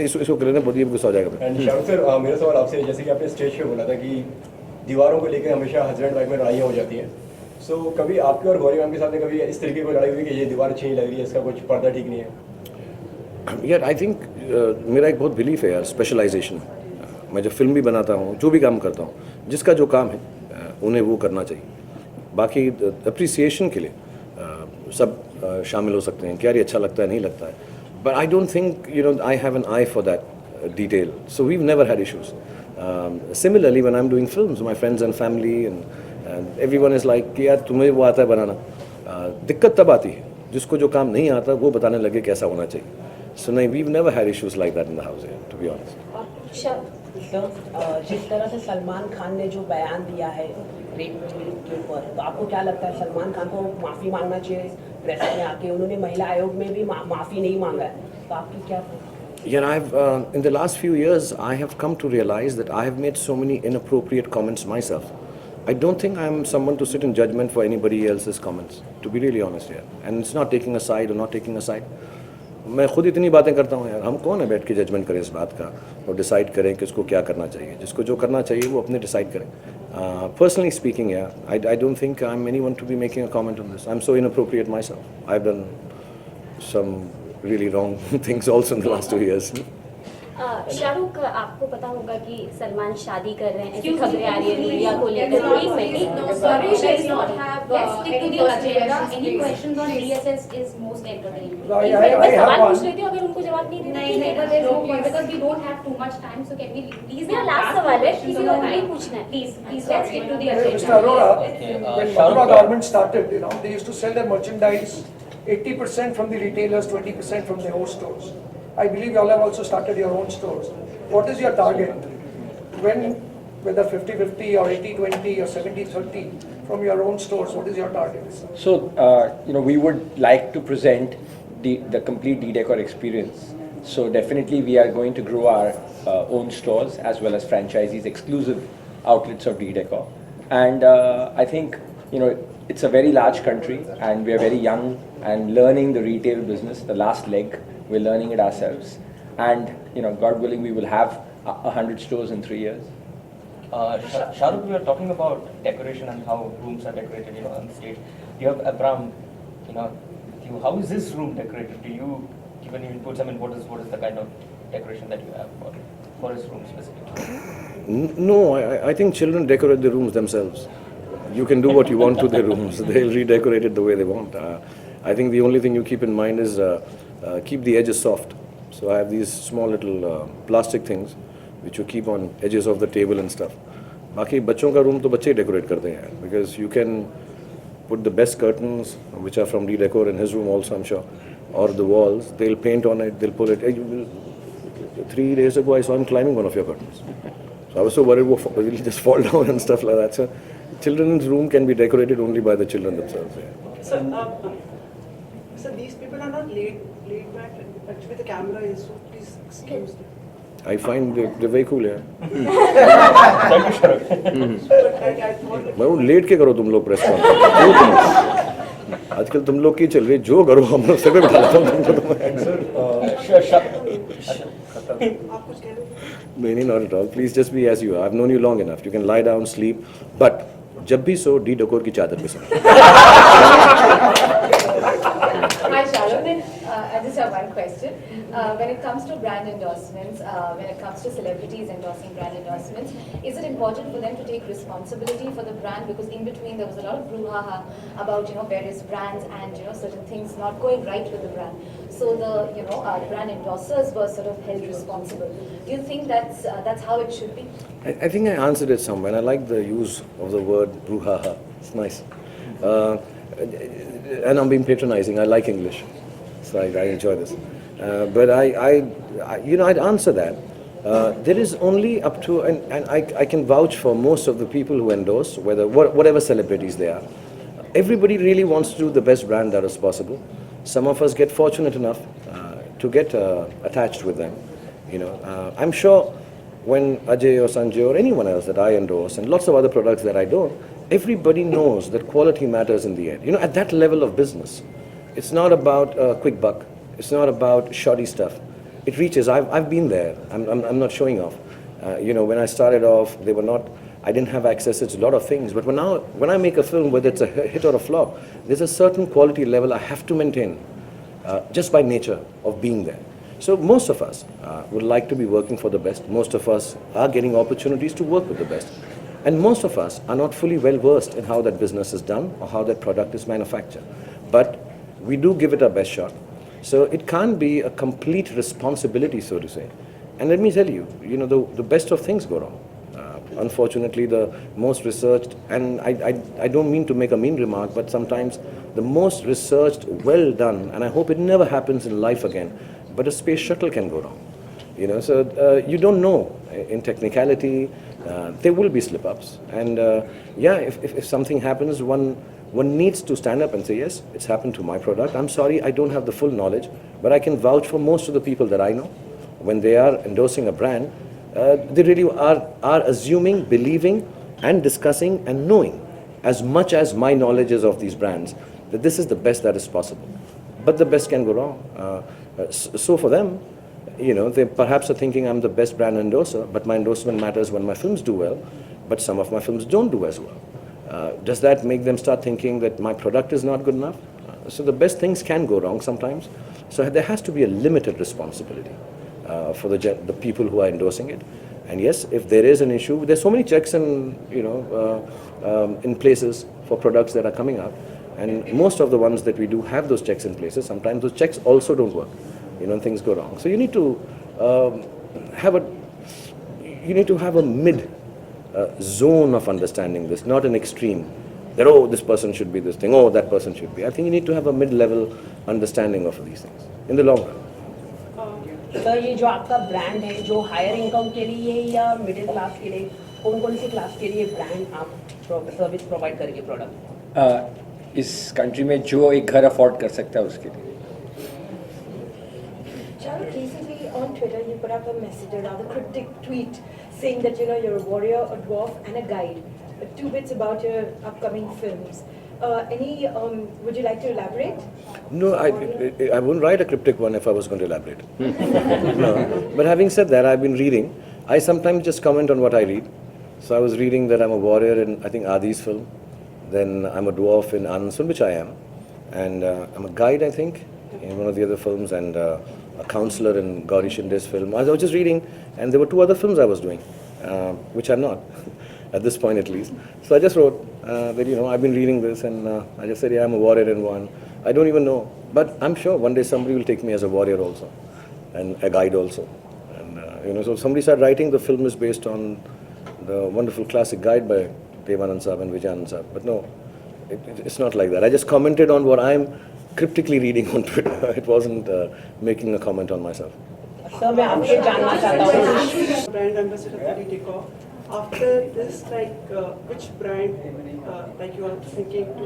इसको कर लेना, बहुत गुस्सा हो जाएगा। एंड शाहरुख सर, मेरा सवाल आपसे, जैसे कि आपने स्टेज पे बोला था कि दीवारों को लेकर हमेशा हस्बैंड वाइफ में लड़ाइयाँ हो जाती हैं, सो कभी आपके और गौरी मैम के साथ में कभी इस तरीके की लड़ाई हुई कि ये दीवार अच्छी नहीं लग रही है, इसका कुछ पर्दा ठीक नहीं है? यार आई थिंक मेरा एक बहुत बिलीफ है यार, स्पेशलाइजेशन। मैं जब फिल्म भी बनाता हूँ, जो भी काम करता हूँ, जिसका जो काम है उन्हें वो करना चाहिए। बाकी अप्रिसिएशन के लिए सब शामिल हो सकते हैं कि यार ये अच्छा लगता है, नहीं लगता है, but I don't think I have an I for that detail, so we've never had issues. Similarly, when I'm doing films, my friends and family and everyone is like कि यार तुम्हें वो आता है बनाना। दिक्कत तब आती है जिसको जो काम नहीं आता वो बताने लगे कैसा होना चाहिए। So no, we've never had issues like that in the house, to be honest. जिस तरह से सलमान खान ने जो बयान दिया है रेप के ऊपर, तो आपको क्या लगता है सलमान खान को माफ़ी मांगना चाहिए? प्रेस में आके उन्होंने महिला आयोग में भी माफ़ी नहीं मांगा है, तो आपकी क्या? Yeah, I've in the last few years I have come to realize that I have made so many inappropriate comments myself. I don't think I'm someone to sit in judgment for anybody else's comments, to be really honest here. And it's not taking a side or not taking a side. मैं खुद इतनी बातें करता हूँ यार, हम कौन है बैठ के जजमेंट करें इस बात का और डिसाइड करें कि उसको क्या करना चाहिए। जिसको जो करना चाहिए वो अपने डिसाइड करें। Personally speaking, yeah, I don't think I'm anyone to be making a comment on this. I'm so inappropriate myself. I've done some really wrong things also in the last 2 years. Shahrukh, आपको पता होगा कि सलमान शादी कर रहे हैं, ऐसी खबरें आ रही है मीडिया को लेकर। एक minute, any questions on DSS is most entertaining. सवाल पूछ रही थी, अगर उनको जवाब नहीं देना नहीं, but there's no point because we don't have too much time, so can we please? मेरा लास्ट सवाल है, किसी को नहीं पूछना है, please let's stick to the agenda. Mr. Arora, when Madura government started, they used to sell their merchandise 80% from the retailers, 20% from their own stores. I believe you all have also started your own stores. What is your target? When, whether 50-50 or 80-20 or 70-30 from your own stores, what is your target? So, we would like to present the complete D-Decor experience. So definitely we are going to grow our own stores as well as franchisees, exclusive outlets of D-Decor. And I think, it's a very large country and we are very young and learning the retail business, the last leg. We're learning it ourselves, and God willing, we will have 100 stores in 3 years. Shahrukh, we are talking about decoration and how rooms are decorated, on the stage. You have Abram, with you. How is this room decorated? Do you give any inputs? I mean, what is the kind of decoration that you have for his room specifically? No, I think children decorate their rooms themselves. You can do what you want to their rooms. They'll redecorate it the way they want. I think the only thing you keep in mind is keep the edges soft. So I have these small little plastic things which you keep on edges of the table and stuff. बाकी बच्चों का room तो बच्चे ही decorate करते हैं, because you can put the best curtains which are from D-Decor in his room also, I'm sure, or the walls. They'll paint on it, they'll pull it. 3 days ago I saw him climbing one of your curtains. So I was so worried he'll just fall down and stuff like that. So children's room can be decorated only by the children themselves. Yeah. So these people are not laid back. Actually, the camera is. So please excuse them. I find they're very cool, yeah. Thank you, Shahrukh. But I thought. मैं वो late के करो तुम लोग press conference. आजकल तुम लोग की चल रही, जो करो हम लोग सब बिठा लेते हैं तुमको। आप कुछ कह रहे थे? नहीं, not at all. Please just be as you are. I've known you long enough. You can lie down, sleep, but जब भी सो D-Decor की चादर पे सो। Hi Sharon, I just have one question. When it comes to brand endorsements, when it comes to celebrities endorsing brand endorsements, is it important for them to take responsibility for the brand? Because in between there was a lot of brouhaha about various brands and certain things not going right with the brand. So the brand endorsers were sort of held responsible. Do you think that's how it should be? I think I answered it somewhere. I like the use of the word brouhaha. It's nice. And I'm being patronizing. I like English, so I enjoy this. But I'd answer that. There is only up to, and I can vouch for most of the people who endorse, whatever celebrities they are. Everybody really wants to do the best brand that is possible. Some of us get fortunate enough to get attached with them. I'm sure when Ajay or Sanjay or anyone else that I endorse and lots of other products that I don't, everybody knows that quality matters in the end. At that level of business, it's not about a quick buck. It's not about shoddy stuff. it reaches. I've been there. I'm not showing off. When I started off, I didn't have access to a lot of things. But when I make a film, whether it's a hit or a flop, there's a certain quality level I have to maintain just by nature of being there. So most of us would like to be working for the best. Most of us are getting opportunities to work with the best. And most of us are not fully well versed in how that business is done or how that product is manufactured. But we do give it our best shot. So it can't be a complete responsibility, so to say. And let me tell you, the best of things go wrong. Unfortunately, the most researched, and I don't mean to make a mean remark, but sometimes the most researched, well done, and I hope it never happens in life again, but a space shuttle can go wrong. So you don't know in technicality, there will be slip-ups. And if something happens, one needs to stand up and say, yes, it's happened to my product. I'm sorry, I don't have the full knowledge, but I can vouch for most of the people that I know. When they are endorsing a brand, they really are assuming, believing, and discussing and knowing as much as my knowledge is of these brands, that this is the best that is possible. But the best can go wrong. So for them, they perhaps are thinking I'm the best brand endorser, but my endorsement matters when my films do well, but some of my films don't do as well. Does that make them start thinking that my product is not good enough? So the best things can go wrong sometimes. So there has to be a limited responsibility for the people who are endorsing it. And yes, if there is an issue, there's so many checks in places for products that are coming up. And most of the ones that we do have those checks in places. Sometimes those checks also don't work. Things go wrong. So you need to have a mid zone of understanding this, not an extreme. That this person should be this thing, that person should be. I think you need to have a mid-level understanding of these things in the long run. Sir ये जो आपका brand है जो higher income के लिए या middle class के लिए कौन से क्लास के लिए ब्रांड आप सर्विस प्रोवाइड करेंगे प्रोडक्ट इस कंट्री में जो एक घर अफोर्ड कर सकता है उसके लिए Shahrukh, recently on Twitter you put up a message, a rather cryptic tweet saying that you're a warrior, a dwarf and a guide. Two bits about your upcoming films. Would you like to elaborate? No, I wouldn't write a cryptic one if I was going to elaborate. No. But having said that, I've been reading. I sometimes just comment on what I read. So I was reading that I'm a warrior in, I think, Adi's film. Then I'm a dwarf in Anand's film, which I am. And I'm a guide, I think, in one of the other films, and a counselor in Gauri Shinde's film. I was just reading, and there were two other films I was doing, which I'm not, at this point at least. So I just wrote that, I've been reading this, and I just said, yeah, I'm a warrior in one. I don't even know, but I'm sure one day somebody will take me as a warrior also, and a guide also. And, so somebody started writing, the film is based on the wonderful classic guide by Devanand Saab and Vijayanand Saab. But no, it's not like that. I just commented on what I'm cryptically reading on Twitter. It wasn't making a comment on myself. Sir मैं आपसे जानना चाहता हूँ Brand ambassador for Decor. After this, which brand, you are thinking to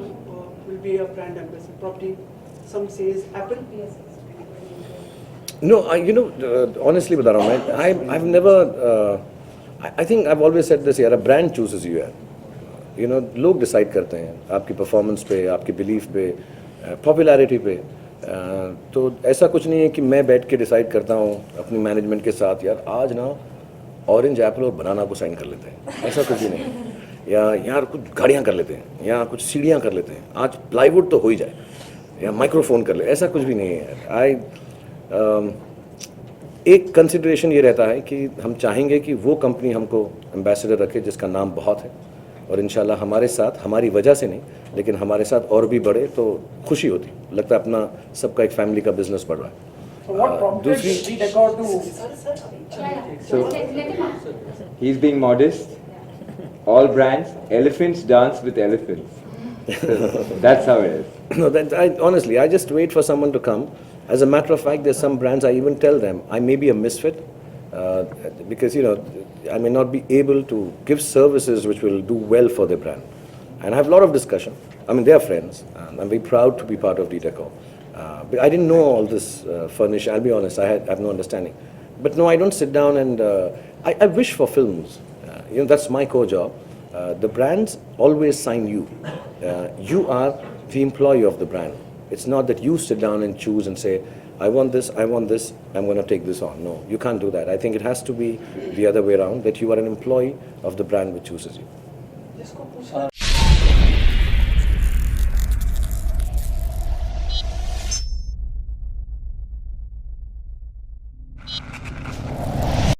will be a brand ambassador? Probably some says Apple. No, honestly, Badaram, I've never. I think I've always said this here. A brand chooses you. लोग decide करते हैं आपकी performance पे, आपकी belief पे, popularity पे. तो ऐसा कुछ नहीं है कि मैं बैठ के डिसाइड करता हूँ अपनी मैनेजमेंट के साथ, यार आज ना ऑरेंज एप्पल और बनाना को साइन कर लेते हैं, ऐसा कुछ भी नहीं है. या यार कुछ गाड़ियाँ कर लेते हैं, या कुछ सीढ़ियाँ कर लेते हैं, आज प्लाईवुड तो हो ही जाए, या माइक्रोफोन कर ले, ऐसा कुछ भी नहीं है. एक कंसिडरेशन ये रहता है कि हम चाहेंगे कि वो कंपनी हमको एम्बेसडर रखे जिसका नाम बहुत है, और इंशाल्लाह हमारे साथ, हमारी वजह से नहीं लेकिन हमारे साथ और भी बढ़े तो खुशी होती, लगता है अपना सबका एक फैमिली का बिजनेस बढ़ रहा है. दूसरी Decor to So he's being modest. All brands, elephants dance with elephants. That's how it is. No, honestly, I just wait for someone to come. As a matter of fact, there's some brands I even tell them I may be a misfit because I may not be able to give services which will do well for their brand. And I have a lot of discussion. I mean, they are friends. I'm very proud to be part of D-Decor. But I didn't know all this furniture. I'll be honest, I have no understanding. But no, I don't sit down and I wish for films. That's my core job. The brands always sign you. You are the employee of the brand. It's not that you sit down and choose and say, I want this, I'm going to take this on. No, you can't do that. I think it has to be the other way around, that you are an employee of the brand which chooses you.